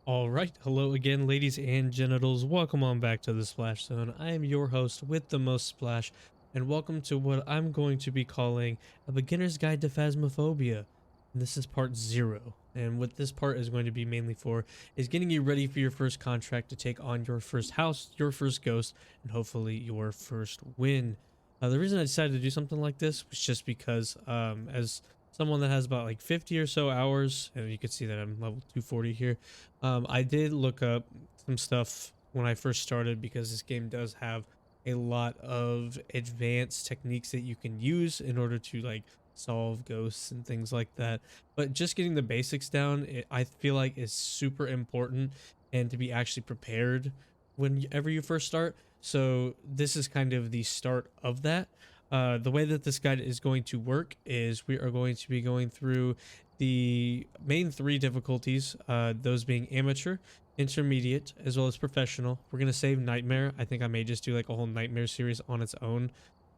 All right, hello again, ladies and genitals. Welcome on back to the Splash Zone. I am your host with the most splash, and welcome to what I'm going to be calling a beginner's guide to Phasmophobia. And this is part 0. And what this part is going to be mainly for is getting you ready for your first contract to take on your first house, your first ghost, and hopefully your first win. The reason I decided to do something like this was just because, as someone that has about like 50 or so hours, and you can see that I'm level 240 here. I did look up some stuff when I first started because this game does have a lot of advanced techniques that you can use in order to like solve ghosts and things like that. But just getting the basics down, I feel like is super important, and to be actually prepared whenever you first start. So this is kind of the start of that. The way that this guide is going to work is we are going to be going through the main 3 difficulties, those being amateur, intermediate, as well as professional. We're going to save nightmare. I think I may just do like a whole nightmare series on its own,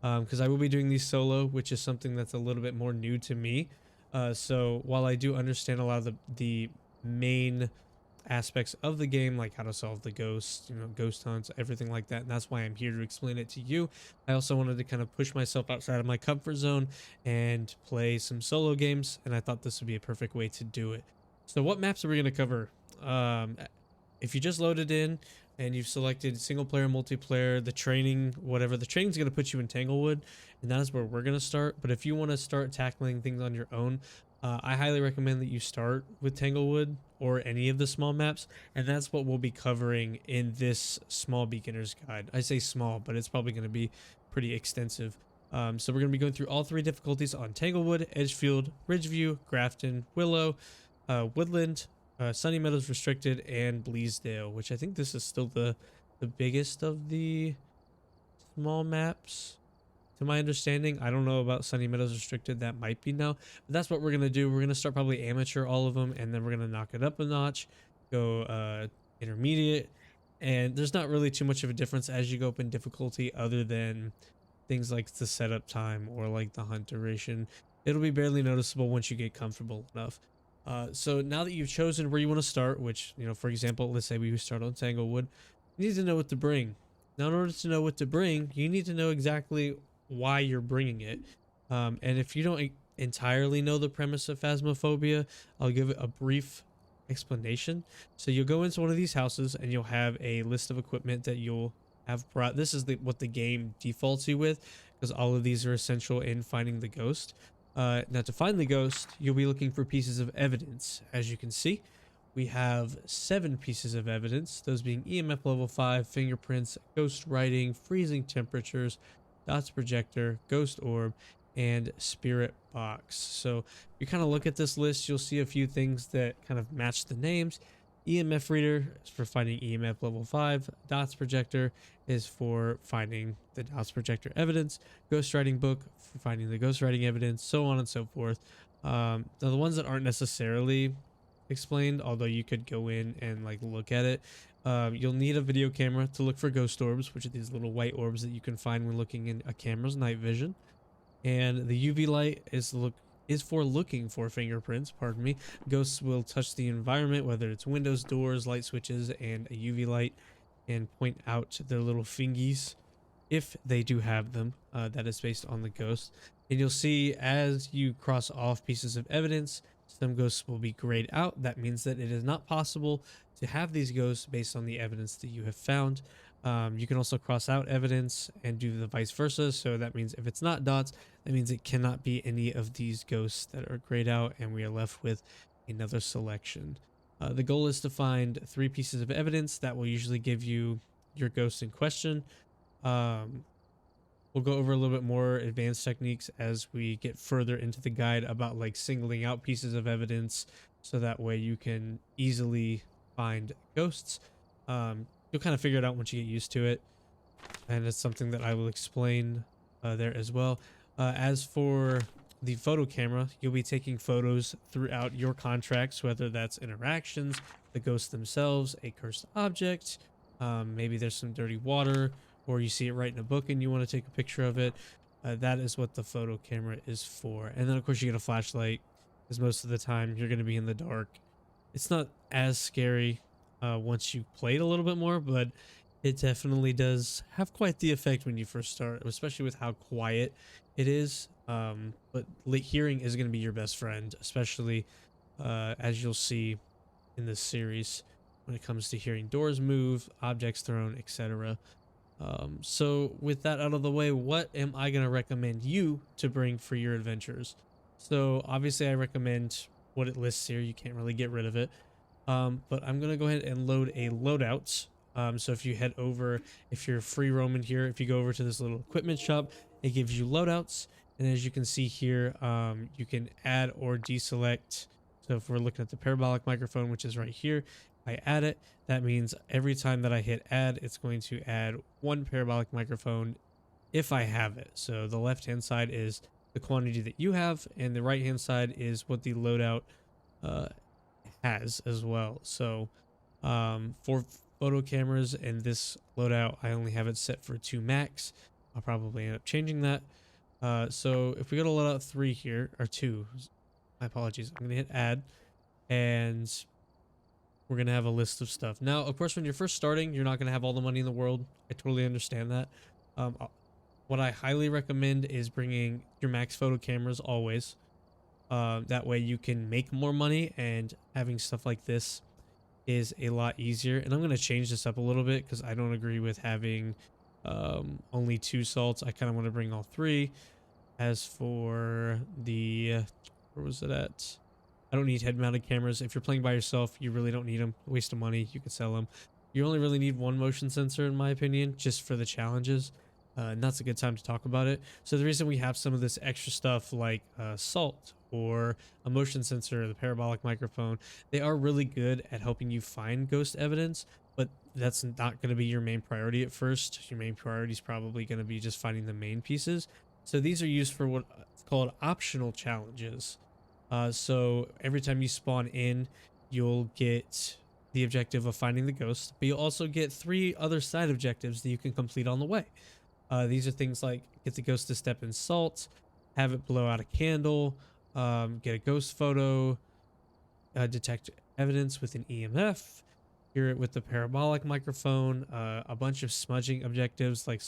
because I will be doing these solo, which is something that's a little bit more new to me. So while I do understand a lot of the main aspects of the game, like how to solve the ghosts, ghost hunts, everything like that, and that's why I'm here to explain it to you. I also wanted to kind of push myself outside of my comfort zone and play some solo games, and I thought this would be a perfect way to do it. So what maps are we going to cover? If you just loaded in and you've selected single player, multiplayer, the training, whatever, the training is going to put you in Tanglewood, and that is where we're going to start. But if you want to start tackling things on your own, I highly recommend that you start with Tanglewood or any of the small maps, and that's what we'll be covering in this small beginner's guide. I say small, but it's probably going to be pretty extensive. So we're going to be going through all 3 difficulties on Tanglewood, Edgefield, Ridgeview, Grafton, Willow, Woodland, Sunny Meadows Restricted, and Bleasdale, which I think this is still the biggest of the small maps. To my understanding, I don't know about Sunny Meadows Restricted. That might be now, but that's what we're gonna do. We're gonna start probably amateur, all of them, and then we're gonna knock it up a notch, go intermediate, and there's not really too much of a difference as you go up in difficulty, other than things like the setup time or like the hunt duration. It'll be barely noticeable once you get comfortable enough. So now that you've chosen where you want to start, which, for example, let's say we start on Tanglewood, you need to know what to bring. Now, in order to know what to bring, you need to know exactly why you're bringing it. And if you don't entirely know the premise of Phasmophobia, I'll give it a brief explanation. So you'll go into one of these houses and you'll have a list of equipment that you'll have brought. This is what the game defaults you with, because all of these are essential in finding the ghost. Now, to find the ghost, you'll be looking for pieces of evidence. As you can see, we have 7 pieces of evidence, those being EMF level 5, fingerprints, ghost writing, freezing temperatures, dots projector, ghost orb, and spirit box. So if you kind of look at this list, you'll see a few things that kind of match the names. EMF reader is for finding EMF level 5. Dots projector is for finding the dots projector evidence. Ghost writing book for finding the ghost writing evidence, so on and so forth. Now the ones that aren't necessarily explained, although you could go in and like look at it, you'll need a video camera to look for ghost orbs, which are these little white orbs that you can find when looking in a camera's night vision. And the UV light is for looking for fingerprints, pardon me. Ghosts will touch the environment, whether it's windows, doors, light switches, and a UV light, and point out their little fingies, if they do have them. That is based on the ghost. And you'll see as you cross off pieces of evidence, some ghosts will be grayed out. That means that it is not possible to have these ghosts based on the evidence that you have found. You can also cross out evidence and do the vice versa. So that means if it's not dots, that means it cannot be any of these ghosts that are grayed out, and we are left with another selection. The goal is to find 3 pieces of evidence that will usually give you your ghost in question. We'll go over a little bit more advanced techniques as we get further into the guide about like singling out pieces of evidence, so that way you can easily find ghosts. You'll kind of figure it out once you get used to it, and it's something that I will explain there as well. As for the photo camera, you'll be taking photos throughout your contracts, whether that's interactions, the ghosts themselves, a cursed object, maybe there's some dirty water, or you see it right in a book and you want to take a picture of it. That is what the photo camera is for. And then of course you get a flashlight, because most of the time you're going to be in the dark. It's not as scary once you played a little bit more, but it definitely does have quite the effect when you first start, especially with how quiet it is. But hearing is going to be your best friend, especially as you'll see in this series when it comes to hearing doors move, objects thrown, etc. So with that out of the way, what am I going to recommend you to bring for your adventures? So obviously I recommend what it lists here. You can't really get rid of it. But I'm going to go ahead and load a loadout. So if you head over, if you're free roaming here, if you go over to this little equipment shop, it gives you loadouts. And as you can see here, you can add or deselect. So if we're looking at the parabolic microphone, which is right here, I add it. That means every time that I hit add, it's going to add one parabolic microphone if I have it. So the left hand side is the quantity that you have, and the right hand side is what the loadout has as well. So for photo cameras and this loadout, I only have it set for 2 max. I'll probably end up changing that. So if we go to loadout 3 here, or 2, my apologies, I'm gonna hit add, and we're gonna have a list of stuff. Now, of course, when you're first starting, you're not gonna have all the money in the world. I totally understand that. What I highly recommend is bringing your max photo cameras always. That way you can make more money, and having stuff like this is a lot easier. And I'm going to change this up a little bit because I don't agree with having only 2 salts. I kind of want to bring all 3. As for the where was it at? I don't need head mounted cameras. If you're playing by yourself, you really don't need them. Waste of money. You can sell them. You only really need 1 motion sensor in my opinion, just for the challenges. And that's a good time to talk about it. So the reason we have some of this extra stuff like salt or a motion sensor, the parabolic microphone, they are really good at helping you find ghost evidence, but that's not going to be your main priority at first. Your main priority is probably going to be just finding the main pieces. So these are used for what's called optional challenges. So every time you spawn in, you'll get the objective of finding the ghost, but you'll also get 3 other side objectives that you can complete on the way. These are things like get the ghost to step in salt, have it blow out a candle, get a ghost photo, detect evidence with an EMF, hear it with the parabolic microphone, a bunch of smudging objectives like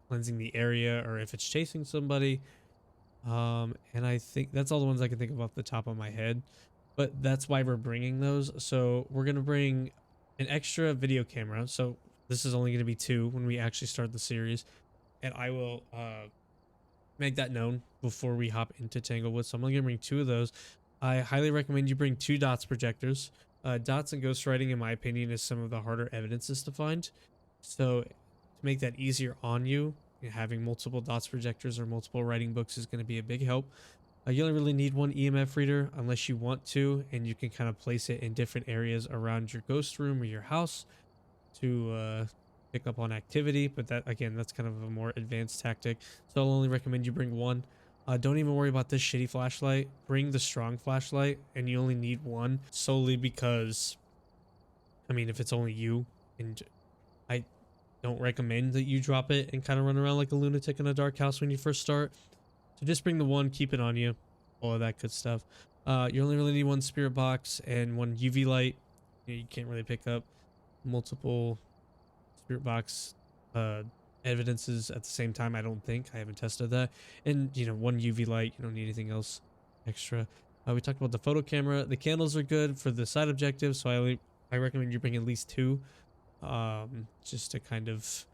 cleansing the area or if it's chasing somebody. And I think that's all the ones I can think of off the top of my head, but that's why we're bringing those. So we're going to bring an extra video camera. So this is only going to be 2 when we actually start the series. And I will make that known before we hop into Tanglewood. So I'm only going to bring 2 of those. I highly recommend you bring 2 dots projectors. Dots and ghostwriting, in my opinion, is some of the harder evidences to find. So to make that easier on you, having multiple dots projectors or multiple writing books is going to be a big help. You only really need 1 EMF reader unless you want to, and you can kind of place it in different areas around your ghost room or your house to pick up on activity, but that again, that's kind of a more advanced tactic. So I'll only recommend you bring 1. Don't even worry about this shitty flashlight. Bring the strong flashlight, and you only need 1 solely because, I mean, if it's only you, and I don't recommend that you drop it and kind of run around like a lunatic in a dark house when you first start. So just bring the 1, keep it on you, all of that good stuff. You only really need 1 spirit box and 1 UV light. You can't really pick up multiple spirit box evidences at the same time. I don't think. I haven't tested that. And 1 UV light. You don't need anything else extra. We talked about the photo camera. The candles are good for the side objectives, so I recommend you bring at least 2, just to kind of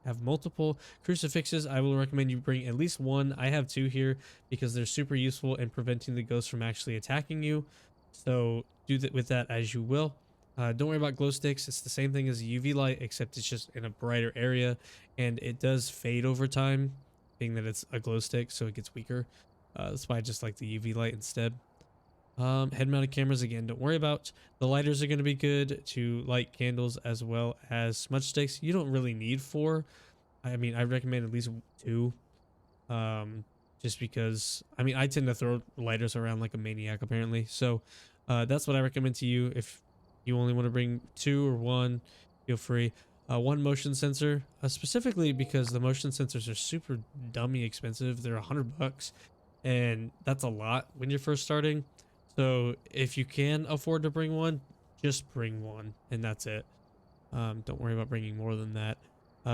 have multiple. Crucifixes, I will recommend you bring at least 1. I have 2 here because they're super useful in preventing the ghost from actually attacking you. So do that with that as you will. Don't worry about glow sticks. It's the same thing as a UV light, except it's just in a brighter area, and it does fade over time, being that it's a glow stick, so it gets weaker. That's why I just like the UV light instead. Head-mounted cameras, again, don't worry about. The lighters are going to be good to light candles as well as smudge sticks. You don't really need 4. I mean, I recommend at least 2. Just because, I mean, I tend to throw lighters around like a maniac, apparently. So that's what I recommend to you. If you only want to bring 2 or 1, feel free. 1 motion sensor, specifically because the motion sensors are super dummy expensive. They're $100, and that's a lot when you're first starting. So if you can afford to bring 1, just bring one, and that's it. Don't worry about bringing more than that.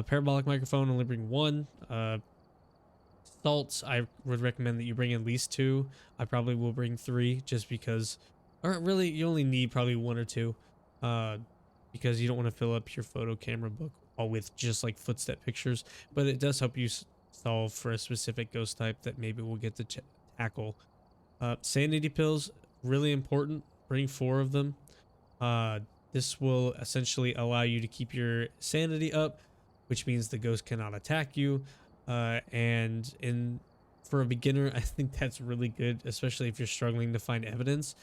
Parabolic microphone, only bring one. Salts, I would recommend that you bring at least two. I probably will bring three, just because, or really, you only need probably one or two, uh, because you don't want to fill up your photo camera book all with just like footstep pictures. But it does help you solve for a specific ghost type that maybe we'll get to tackle. Sanity pills, really important. Bring 4 of them. Uh, this will essentially allow you to keep your sanity up, which means the ghost cannot attack you. And for a beginner, I think that's really good, especially if you're struggling to find evidence.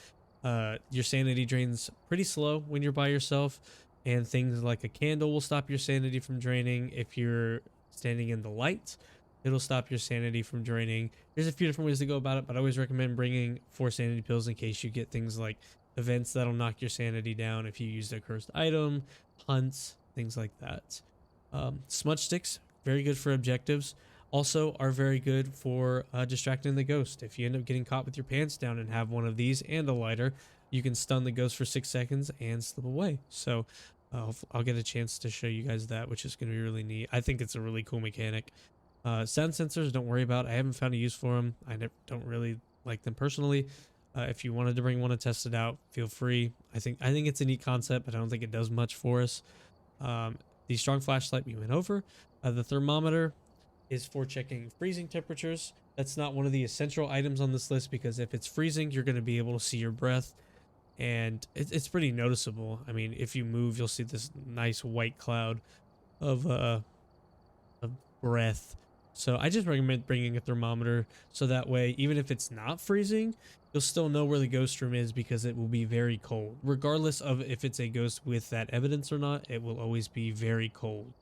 Your sanity drains pretty slow when you're by yourself, and things like a candle will stop your sanity from draining. If you're standing in the light, it'll stop your sanity from draining. There's a few different ways to go about it, but I always recommend bringing 4 sanity pills in case you get things like events that'll knock your sanity down if you used a cursed item, hunts, things like that. Smudge sticks, very good for objectives. Also are very good for distracting the ghost. If you end up getting caught with your pants down and have one of these and a lighter, you can stun the ghost for 6 seconds and slip away. So I'll get a chance to show you guys that, which is going to be really neat. I think it's a really cool mechanic. Sound sensors, don't worry about. I haven't found a use for them. Don't really like them personally. If you wanted to bring one to test it out, feel free. I think it's a neat concept, but I don't think it does much for us. The strong flashlight we went over. The thermometer is for checking freezing temperatures. That's not one of the essential items on this list, because if it's freezing, you're going to be able to see your breath, and it's pretty noticeable. I mean, if you move, you'll see this nice white cloud of breath. So I just recommend bringing a thermometer, so that way, even if it's not freezing, you'll still know where the ghost room is, because it will be very cold. Regardless of if it's a ghost with that evidence or not, it will always be very cold.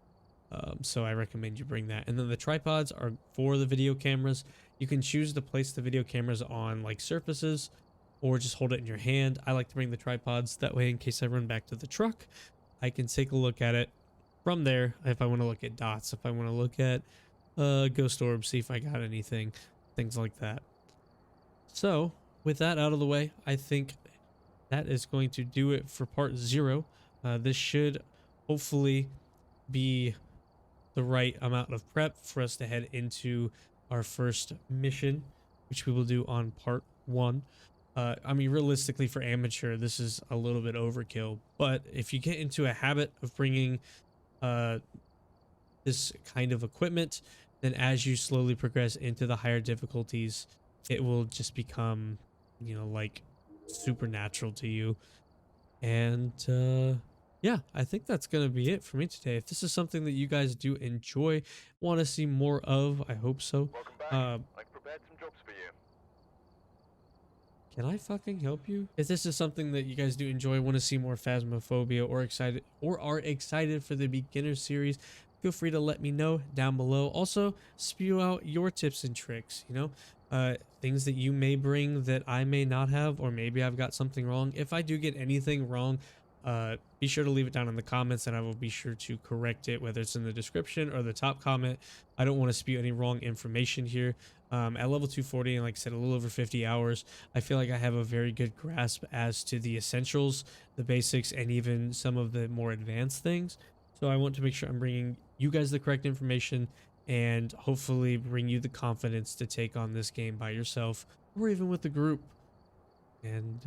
So I recommend you bring that. And then the tripods are for the video cameras. You can choose to place the video cameras on like surfaces, or just hold it in your hand. I like to bring the tripods, that way in case I run back to the truck, I can take a look at it from there. If I want to look at dots, if I want to look at ghost orbs, see if I got anything, things like that. So with that out of the way, I think that is going to do it for part 0. This should hopefully be the right amount of prep for us to head into our first mission, which we will do on part 1. I mean, realistically, for amateur, this is a little bit overkill, but if you get into a habit of bringing this kind of equipment, then as you slowly progress into the higher difficulties, it will just become, you know, like supernatural to you. And yeah, I think that's going to be it for me today. If this is something that you guys do enjoy, want to see more of, I hope so. Welcome back. I've prepared some jobs for you. Can I fucking help you? If this is something that you guys do enjoy, want to see more Phasmophobia, or are excited for the beginner series, feel free to let me know down below. Also, spew out your tips and tricks, you know, things that you may bring that I may not have, or maybe I've got something wrong. If I do get anything wrong, be sure to leave it down in the comments, and I will be sure to correct it, whether it's in the description or the top comment. I don't want to spew any wrong information here. At level 240, and like I said, a little over 50 hours, I feel like I have a very good grasp as to the essentials, the basics, and even some of the more advanced things. So I want to make sure I'm bringing you guys the correct information, and hopefully bring you the confidence to take on this game by yourself, or even with the group. And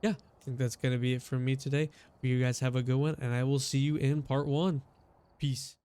yeah, I think that's going to be it from me today. You guys have a good one, and I will see you in part 1. Peace.